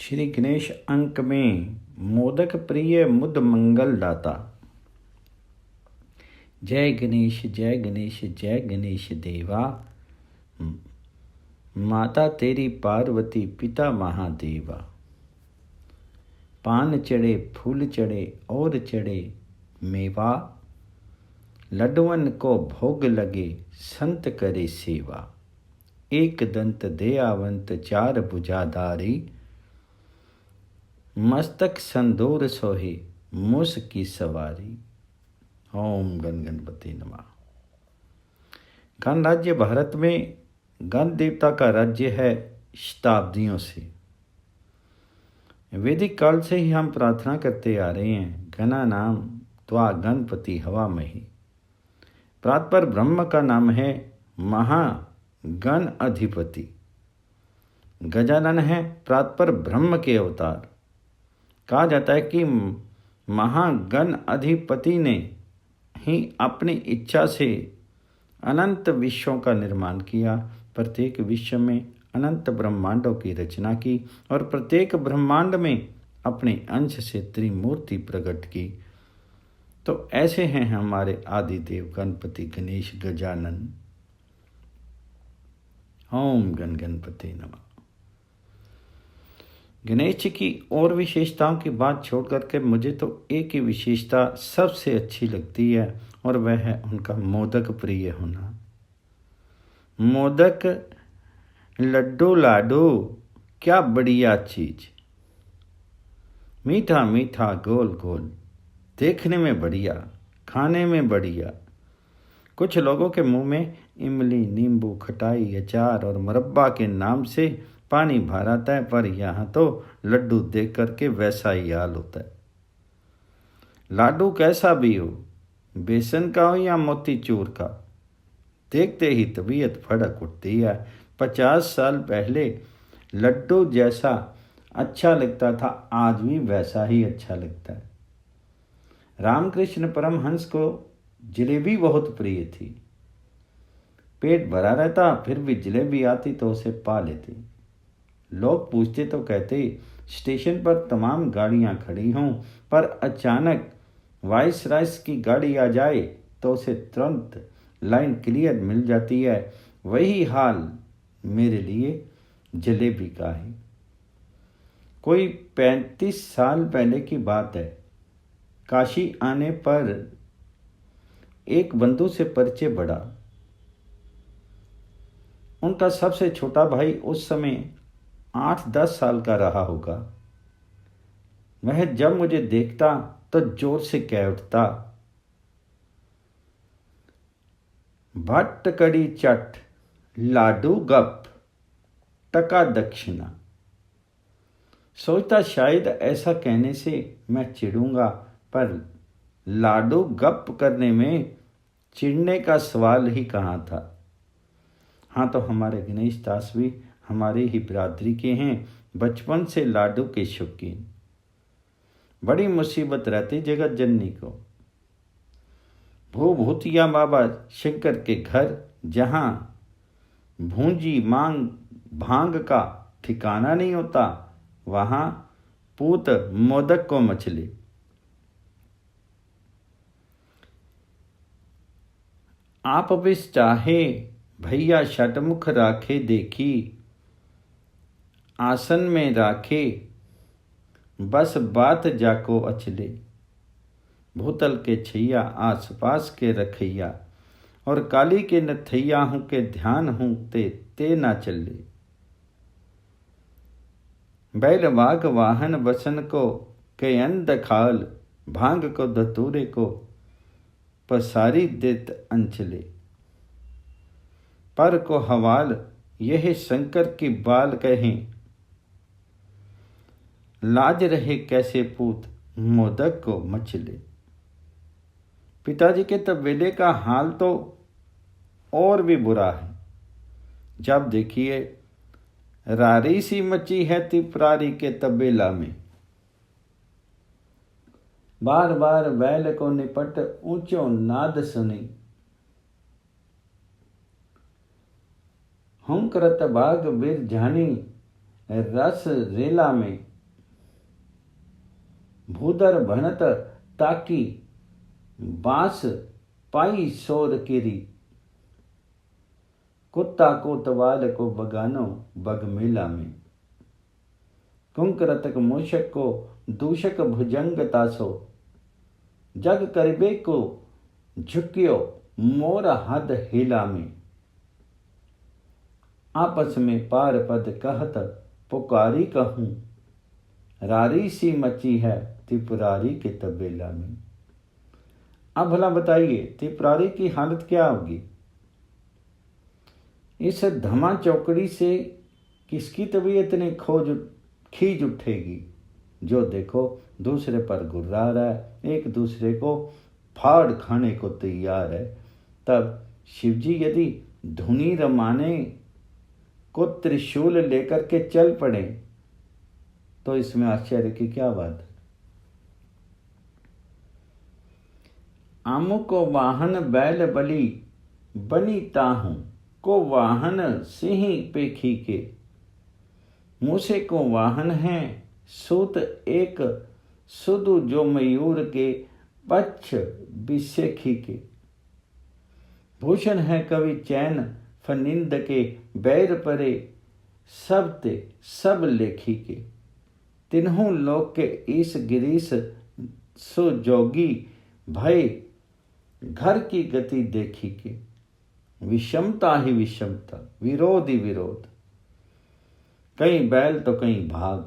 श्री गणेश अंक में मोदक प्रिय मुद मंगल दाता। जय गणेश जय गणेश जय गणेश देवा। माता तेरी पार्वती पिता महादेवा। पान चढ़े फूल चढ़े और चढ़े मेवा। लड्डुअन को भोग लगे संत करे सेवा। एक दंत दयावंत चार भुजाधारी। मस्तक संदूर सोहे मूस की सवारी। ओम गण गणपति नमः। गण राज्य भारत में गण देवता का राज्य है शताब्दियों से। वैदिक काल से ही हम प्रार्थना करते आ रहे हैं, गणा नाम त्वा गणपति हवा मही। प्रातपर ब्रह्म का नाम है महागण अधिपति। गजानन है प्रातपर ब्रह्म के अवतार। कहा जाता है कि महागण अधिपति ने ही अपनी इच्छा से अनंत विश्वों का निर्माण किया। प्रत्येक विश्व में अनंत ब्रह्मांडों की रचना की और प्रत्येक ब्रह्मांड में अपने अंश से त्रिमूर्ति प्रकट की। तो ऐसे हैं हमारे आदिदेव गणपति गणेश गजानन। ओम गण गणपति नमः। गणेश जी की और विशेषताओं की बात छोड़ करके मुझे तो एक ही विशेषता सबसे अच्छी लगती है और वह है उनका मोदक प्रिय होना। मोदक लड्डू लाडू क्या बढ़िया चीज। मीठा मीठा गोल गोल, देखने में बढ़िया, खाने में बढ़िया। कुछ लोगों के मुंह में इमली नींबू खटाई अचार और मुरब्बा के नाम से पानी भर आता है, पर यहाँ तो लड्डू देख करके वैसा ही हाल होता है। लाडू कैसा भी हो, बेसन का हो या मोतीचूर का, देखते ही तबीयत फड़क उठती है। 50 साल पहले लड्डू जैसा अच्छा लगता था, आज भी वैसा ही अच्छा लगता है। रामकृष्ण परमहंस को जलेबी बहुत प्रिय थी। पेट भरा रहता फिर भी जलेबी आती तो उसे पा लेते। लोग पूछते तो कहते स्टेशन पर तमाम गाड़ियां खड़ी हों, पर अचानक वाइसराय की गाड़ी आ जाए तो उसे तुरंत लाइन क्लियर मिल जाती है। वही हाल मेरे लिए जलेबी का है। कोई 35 साल पहले की बात है। काशी आने पर एक बंधु से परिचय बढ़ा। उनका सबसे छोटा भाई उस समय 8-10 साल का रहा होगा। वह जब मुझे देखता तो जोर से कह उठता, भट्ट कड़ी चट लाडू गप टका दक्षिणा। सोचता शायद ऐसा कहने से मैं चिढ़ूंगा, पर लाडू गप करने में चिढ़ने का सवाल ही कहाँ था। हाँ, तो हमारे गणेश दास भी हमारी ही बिरादरी के हैं, बचपन से लाडू के शौकीन। बड़ी मुसीबत रहती जगत जननी को। भूभूतिया बाबा शंकर के घर, जहाँ भूंजी मांग भांग का ठिकाना नहीं होता, वहाँ पूत मोदक को मछली। आप भी चाहे भैया षटमुख राखे देखी, आसन में राखे बस बात जाको अचले। भूतल के छैया आस पास के रखैया, और काली के नथैया हूँ के ध्यान हूँ ते ना चले। बैल वाघ वाहन बसन को के अंध खाल, भांग को धतूरे को पसारी देत अंचले। पर को हवाल यह शंकर की बाल कहें, लाज रहे कैसे पूत मोदक को मछले। पिताजी के तबेले का हाल तो और भी बुरा है। जब देखिए रारी सी मची है तिपरारी के तबेला में। बार बार बैल को निपट ऊंचो नाद सुनी। हुंकरत बाग बिर जानी रस रेला में। भूदर भनत ताकी बांस पाई सोर केरी। कुत्ता कोतवाल को बगानो बग मेला में। कुंकरतक मूषक को दूषक भुजंग तासो। जग करबे को झुकियो मोर हद हेला में। आपस में पार पद कहत पुकारी कहूँ। रारी सी मची है त्रिपुरारी के तबेला में। अब भला बताइए त्रिपुरारी की हालत क्या होगी। इस धमा चौकड़ी से किसकी तबीयत ने खींच उठेगी। जो देखो दूसरे पर गुर्रा रहा है, एक दूसरे को फाड़ खाने को तैयार है। तब शिवजी यदि धुनी रमाने को त्रिशूल लेकर के चल पड़े तो इसमें आश्चर्य की क्या बात है। आमु को वाहन बैल बलि बनी ताहू को वाहन सिंह पेखी के। मूसे को वाहन है सूत एक सुदु जो मयूर के पक्ष बिसेखी के। भूषण है कवि चैन फनिंद के बैर परे सब ते सब लेखी के। तिन्हों लोक के ईस गिरीश सुजोगी भय घर की गति देखी के। विषमता ही विषमता, विरोध ही विरोध। कहीं बैल तो कहीं भाग,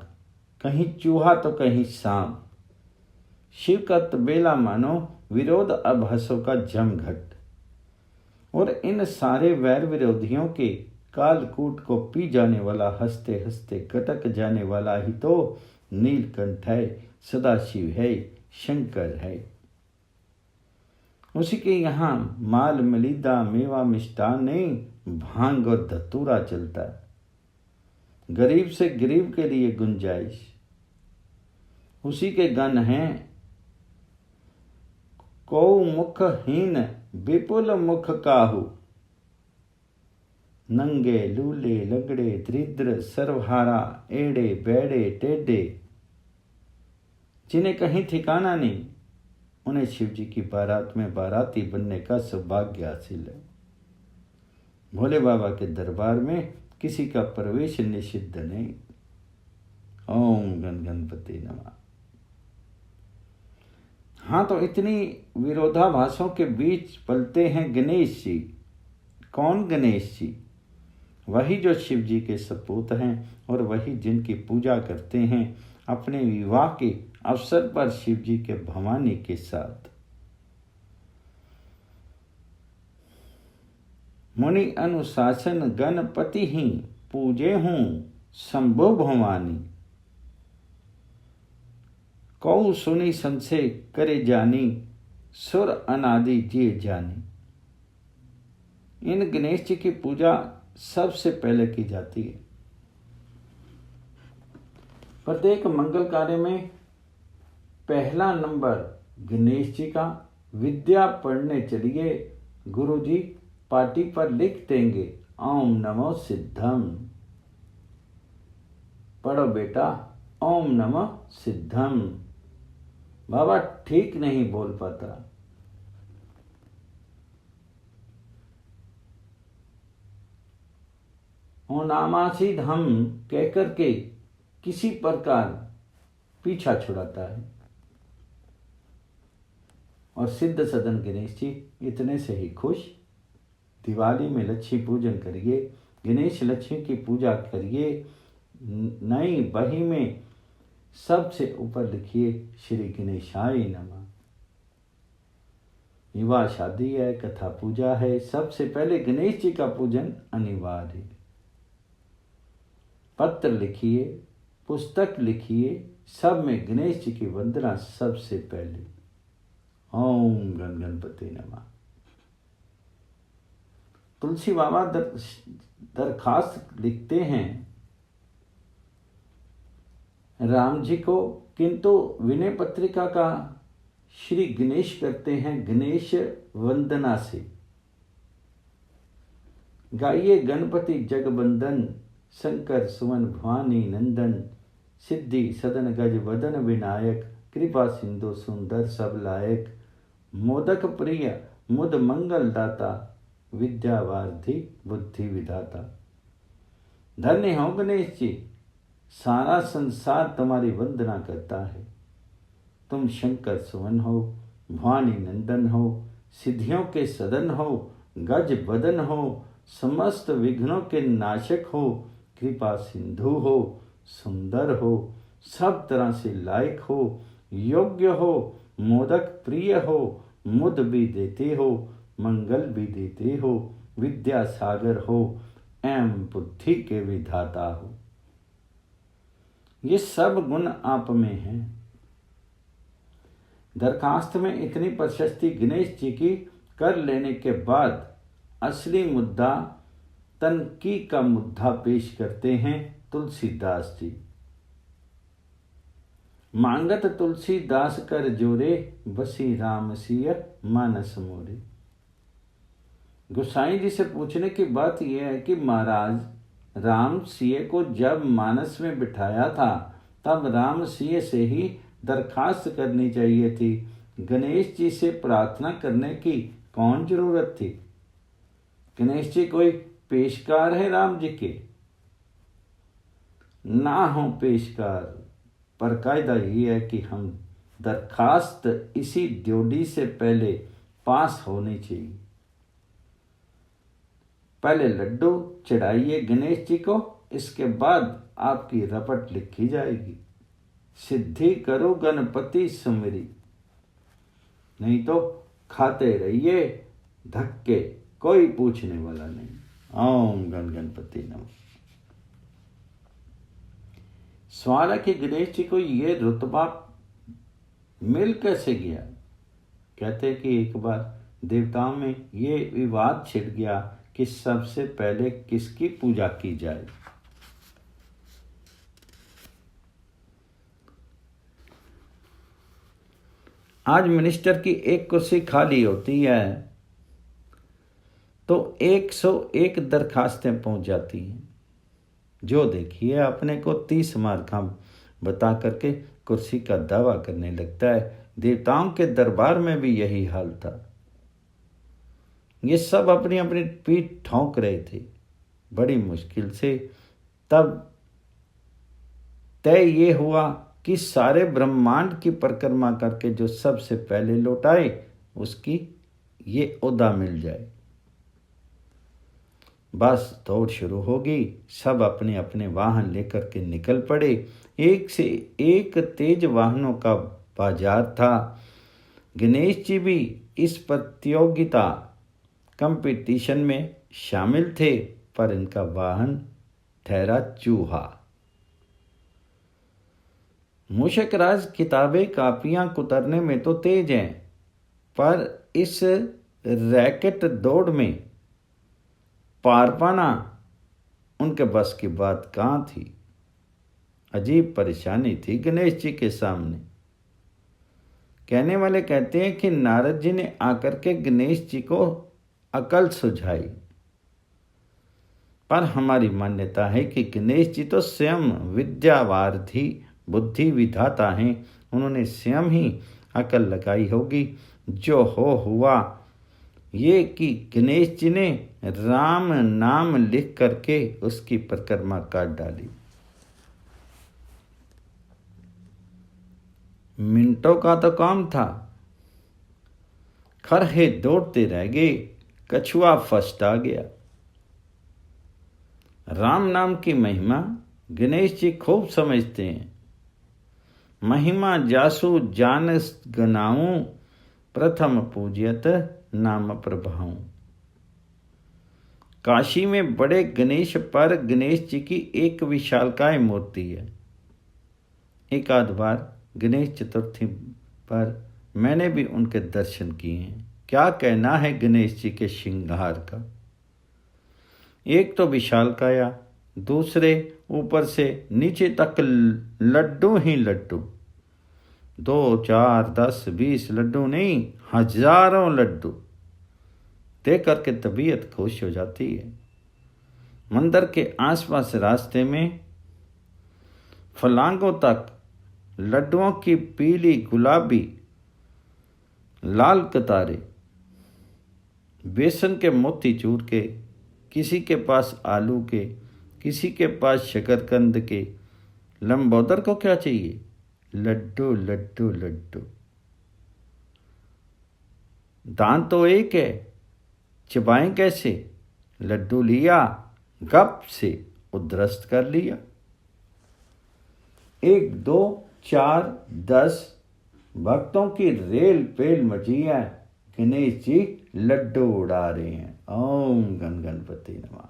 कहीं चूहा तो कहीं सांप। शिव का तबेला मानो विरोध अभसों का जमघट। और इन सारे वैर विरोधियों के कालकूट को पी जाने वाला, हंसते हंसते कटक जाने वाला ही तो नीलकंठ है, सदाशिव है, शंकर है। उसी के यहाँ माल मलिदा मेवा मिष्टान नहीं, भांग और धतूरा चलता है। गरीब से गरीब के लिए गुंजाइश। उसी के गण हैं को मुखहीन विपुल मुख काहू। नंगे लूले लगड़े दरिद्र सर्वहारा एड़े बैड़े टेढ़े। जिन्हें कहीं ठिकाना नहीं, उन्हें शिव जी की बारात में बाराती बनने का सौभाग्य हासिल है। भोले बाबा के दरबार में किसी का प्रवेश निषिद्ध नहीं। ओम गण गणपति नमः। हाँ, तो इतनी विरोधाभासों के बीच पलते हैं गणेश जी। कौन गणेश जी? वही जो शिव जी के सपूत हैं और वही जिनकी पूजा करते हैं अपने विवाह के अवसर पर शिव जी के भवानी के साथ। मुनि अनुशासन गणपति ही पूजे हूँ शंभु भवानी। कौ सुनी संशय करे जानी सुर अनादि जिए जानी। इन गणेश जी की पूजा सबसे पहले की जाती है। प्रत्येक मंगल कार्य में पहला नंबर गणेश जी का। विद्या पढ़ने चलिए, गुरु जी पाटी पर लिख देंगे ओम नमो सिद्धम। पढ़ो बेटा ओम नमो सिद्धम। बाबा ठीक नहीं बोल पाता। ओ नामासीद हम कहकर के किसी प्रकार पीछा छुड़ाता है। और सिद्ध सदन गणेश जी इतने से ही खुश। दिवाली में लक्ष्मी पूजन करिए, गणेश लक्ष्मी की पूजा करिए। नई बही में सबसे ऊपर लिखिए श्री गणेशाय नमः। विवाह शादी है, कथा पूजा है, सबसे पहले गणेश जी का पूजन अनिवार्य है। पत्र लिखिए, पुस्तक लिखिए, सब में गणेश जी की वंदना सबसे पहले। ओम गण गणपति नमः। तुलसी बाबा दरखास्त लिखते हैं राम जी को, किंतु विनय पत्रिका का श्री गणेश करते हैं गणेश वंदना से। गाइए गणपति जगबंदन, शंकर सुवन भवानी नंदन, सिद्धि सदन गज वदन विनायक, कृपा सिंधु सुंदर सब लायक, मोदक प्रिय मुद मंगल दाता, विद्यावारिधि बुद्धि विधाता। धन्य हो गणेश जी, सारा संसार तुम्हारी वंदना करता है। तुम शंकर सुवन हो, भवानी नंदन हो, सिद्धियों के सदन हो, गज बदन हो, समस्त विघ्नों के नाशक हो, कृपा सिंधु हो, सुंदर हो, सब तरह से लायक हो, योग्य हो, मोदक प्रिय हो, मुद भी देते हो, मंगल भी देते हो, विद्या सागर हो, एवं बुद्धि के विधाता हो। ये सब गुण आप में हैं। दरखास्त में इतनी प्रशस्ति गणेश जी की कर लेने के बाद असली मुद्दा तनकी का मुद्दा पेश करते हैं तुलसीदास जी। मांगत तुलसीदास कर जोरे, बसी राम सिय मानस मोरे। गोसाई जी से पूछने की बात यह है कि महाराज राम सिय को जब मानस में बिठाया था तब राम सिय से ही दरखास्त करनी चाहिए थी। गणेश जी से प्रार्थना करने की कौन जरूरत थी? गणेश जी कोई पेशकार है राम जी के? ना हो पेशकार, पर कायदा ये है कि हम दरखास्त इसी ड्यूटी से पहले पास होनी चाहिए। पहले लड्डू चढ़ाइए गणेश जी को, इसके बाद आपकी रपट लिखी जाएगी। सिद्धि करो गणपति सुमिरी, नहीं तो खाते रहिए धक्के, कोई पूछने वाला नहीं। ओम गण गणपति नमः। सवाल है कि गणेश जी को ये रुतबा मिल कैसे गया? कहते हैं कि एक बार देवताओं में ये विवाद छिड़ गया कि सबसे पहले किसकी पूजा की जाए। आज मिनिस्टर की एक कुर्सी खाली होती है तो 101 दरखास्तें पहुंच जाती हैं। जो देखिए अपने को 30 मार्का बता करके कुर्सी का दावा करने लगता है। देवताओं के दरबार में भी यही हाल था। ये सब अपनी अपनी पीठ ठोंक रहे थे। बड़ी मुश्किल से तब तय ये हुआ कि सारे ब्रह्मांड की परिक्रमा करके जो सबसे पहले लौटाए उसकी ये ओहदा मिल जाए। बस दौड़ शुरू होगी। सब अपने अपने वाहन लेकर के निकल पड़े। एक से एक तेज वाहनों का बाजार था। गणेश जी भी इस प्रतियोगिता कंपटीशन में शामिल थे, पर इनका वाहन ठहरा चूहा। मूषकराज किताबें कापियां कुतरने में तो तेज हैं, पर इस रैकेट दौड़ में पार पाना उनके बस की बात कहाँ थी। अजीब परेशानी थी गणेश जी के सामने। कहने वाले कहते हैं कि नारद जी ने आकर के गणेश जी को अकल सुझाई, पर हमारी मान्यता है कि गणेश जी तो स्वयं विद्यावारिधि बुद्धि विधाता हैं। उन्होंने स्वयं ही अकल लगाई होगी। जो हो हुआ ये कि गणेश जी ने राम नाम लिख करके उसकी परिक्रमा काट डाली। मिनटों का तो काम था। खरहे दौड़ते रह गए, कछुआ फर्स्ट आ गया। राम नाम की महिमा गणेश जी खूब समझते हैं। महिमा जासु जानस गनाऊं, प्रथम पूज्यत नाम प्रभाऊं। काशी में बड़े गणेश पर गणेश जी की एक विशालकाय मूर्ति है। एक आध बार गणेश चतुर्थी पर मैंने भी उनके दर्शन किए हैं। क्या कहना है गणेश जी के श्रृंगार का। एक तो विशालकाया, दूसरे ऊपर से नीचे तक लड्डू ही लड्डू। 2, 4, 10, 20 लड्डू नहीं, हजारों लड्डू। देख करके तबीयत खुश हो जाती है। मंदिर के आसपास रास्ते में फलांगों तक लड्डुओं की पीली, गुलाबी, लाल कतारें, बेसन के मोतीचूर के, किसी के पास आलू के, किसी के पास शकरकंद के। लंबोदर को क्या चाहिए? लड्डू लड्डू लड्डू। दांत तो एक है, चबाएं कैसे? लड्डू लिया, गप से उद्रस्त कर लिया। 1 2 4 10 भक्तों की रेल पेल मची है। गणेश जी लड्डू उड़ा रहे हैं। ओम गण गणपति नमः।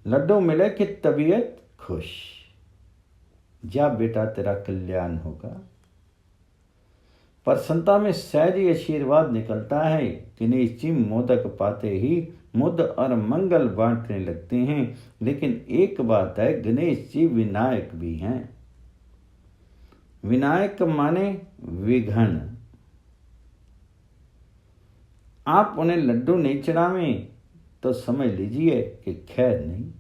लड्डू मिले कि तबीयत खुश। जा बेटा तेरा कल्याण होगा। प्रसन्नता में सहज ही आशीर्वाद निकलता है। गणेश जी मोदक पाते ही मुद और मंगल बांटने लगते हैं। लेकिन एक बात है, गणेश जी विनायक भी हैं। विनायक माने विघ्न। आप उन्हें लड्डू नहीं चढ़ावें तो समझ लीजिए कि खैर नहीं।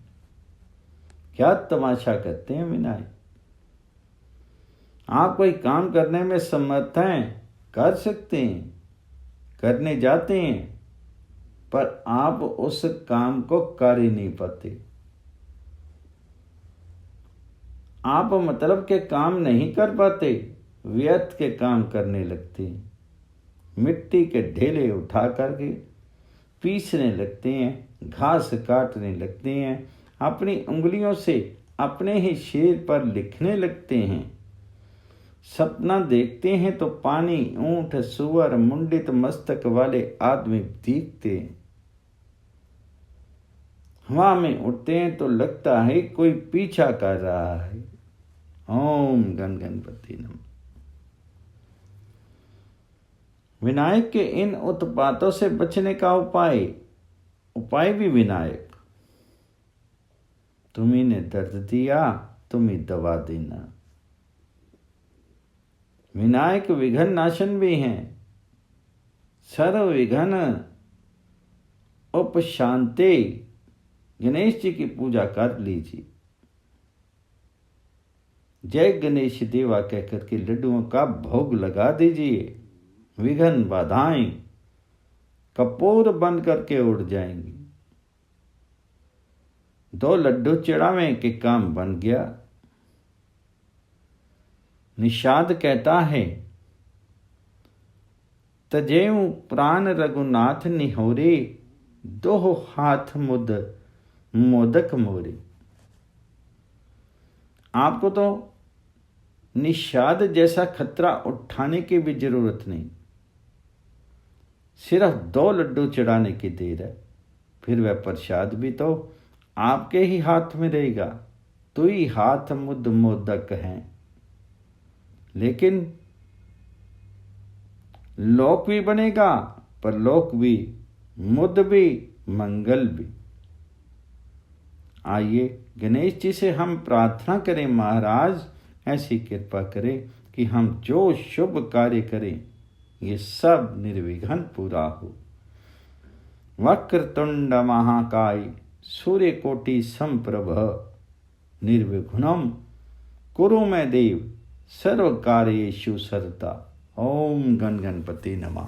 क्या तमाशा करते हैं विनायक। आप कोई काम करने में समर्थ हैं, कर सकते हैं, करने जाते हैं, पर आप उस काम को कर ही नहीं पाते। आप मतलब के काम नहीं कर पाते, व्यर्थ के काम करने लगते हैं। मिट्टी के ढेले उठा करके पीसने लगते हैं, घास काटने लगते हैं, अपनी उंगलियों से अपने ही शरीर पर लिखने लगते हैं। सपना देखते हैं तो पानी, ऊंट, सुअर, मुंडित मस्तक वाले आदमी दिखते हैं। हवा में उड़ते हैं तो लगता है कोई पीछा कर रहा है। ओम गण गणपति नमः। विनायक के इन उत्पातों से बचने का उपाय भी विनायक। तुम्ही ने दर्द दिया, तुम ही दवा देना। विनायक विघ्न नाशन भी हैं। सर्व विघ्न उपशांति। गणेश जी की पूजा कर लीजिए। जय गणेश देवा कहकर के लड्डुओं का भोग लगा दीजिए। विघ्न बाधाएं कपूर बन करके उड़ जाएंगी। 2 लड्डू चढ़ावें कि काम बन गया। निषाद कहता है, तजेऊ प्राण रघुनाथ निहोरे, 2 हाथ मुद मोदक मोरे। आपको तो निषाद जैसा खतरा उठाने की भी जरूरत नहीं। सिर्फ 2 लड्डू चढ़ाने की देर है, फिर वह प्रसाद भी तो आपके ही हाथ में रहेगा। तो ही हाथ मुद मोदक हैं। लेकिन लोक भी बनेगा, परलोक भी, मुद भी, मंगल भी। आइए गणेश जी से हम प्रार्थना करें, महाराज ऐसी कृपा करें कि हम जो शुभ कार्य करें ये सब निर्विघ्न पूरा हो। वक्रतुंड महाकाय सूर्यकोटि समप्रभ निर्विघ्नं कुरु मे देव सर्व कार्येषु सर्वदा। ओम गण गणपति नमः।